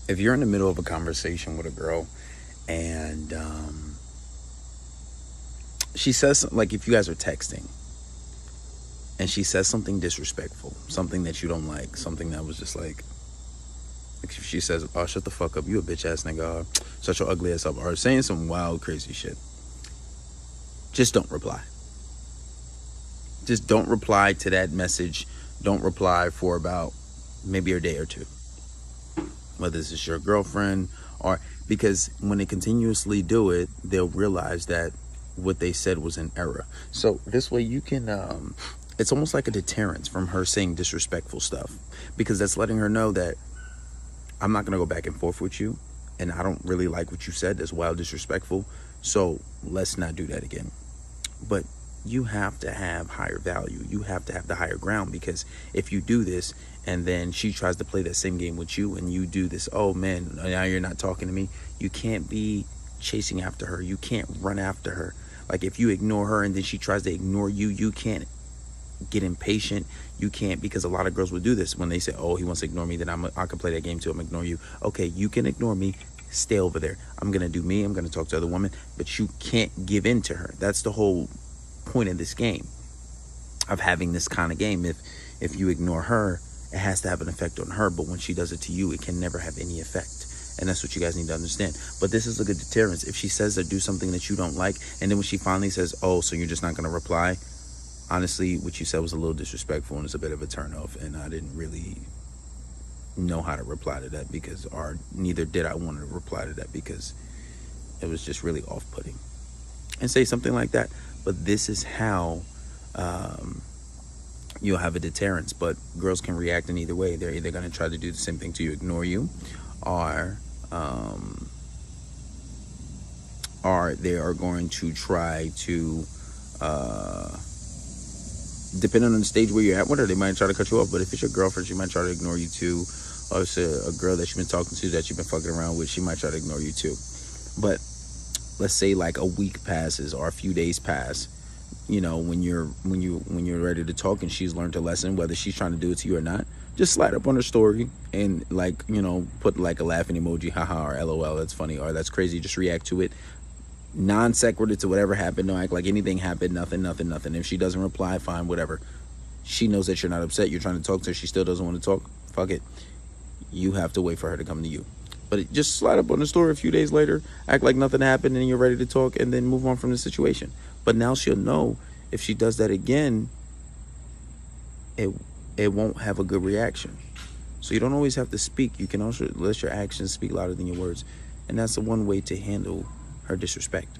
if you're in the middle of a conversation with a girl and she says, like, if you guys are texting and she says something disrespectful, something that you don't like, something that was just like if she says, "Oh, shut the fuck up, you a bitch ass nigga," or "Shut your ugly ass up," or saying some wild, crazy shit, just don't reply. Just don't reply to that message. Don't reply for about maybe a day or two. Whether this is your girlfriend or because when they continuously do it, they'll realize that what they said was an error. So this way you can, it's almost like a deterrence from her saying disrespectful stuff, because that's letting her know that I'm not going to go back and forth with you, and I don't really like what you said. That's wild disrespectful. So let's not do that again. But you have to have higher value. You have to have the higher ground, because if you do this and then she tries to play that same game with you and you do this, oh man, now you're not talking to me. You can't be chasing after her. You can't run after her. Like if you ignore her and then she tries to ignore you, you can't get impatient. You can't, because a lot of girls will do this when they say, oh, he wants to ignore me, then I can play that game too. I'm ignore you. Okay, you can ignore me. Stay over there. I'm going to do me. I'm going to talk to other women, but you can't give in to her. That's the whole point of this game, of having this kind of game. If you ignore her, it has to have an effect on her, but when she does it to you, it can never have any effect. And that's what you guys need to understand. But this is a good deterrence. If she says or do something that you don't like, and then when she finally says, oh, so you're just not going to reply, honestly, what you said was a little disrespectful and it's a bit of a turnoff, and I didn't really know how to reply to that, because, or neither did I want to reply to that, because it was just really off-putting. And say something like that. But this is how you'll have a deterrence. But girls can react in either way. They're either going to try to do the same thing to you, ignore you, or they are going to try to, depending on the stage where you're at with her, they might try to cut you off. But if it's your girlfriend, she might try to ignore you too. Or if it's a girl that you've been talking to, that you've been fucking around with, she might try to ignore you too. But let's say like a week passes or a few days pass, you know, when you're ready to talk and she's learned a lesson, whether she's trying to do it to you or not, just slide up on her story and, like, you know, put like a laughing emoji, haha, or LOL, that's funny, or that's crazy. Just react to it, non sequitur to whatever happened. Don't act like anything happened. Nothing. If she doesn't reply, fine, whatever. She knows that you're not upset. You're trying to talk to her. She still doesn't want to talk. Fuck it. You have to wait for her to come to you. But just slide up on the story a few days later, act like nothing happened, and you're ready to talk, and then move on from the situation. But now she'll know if she does that again, it won't have a good reaction. So you don't always have to speak. You can also let your actions speak louder than your words. And that's the one way to handle her disrespect.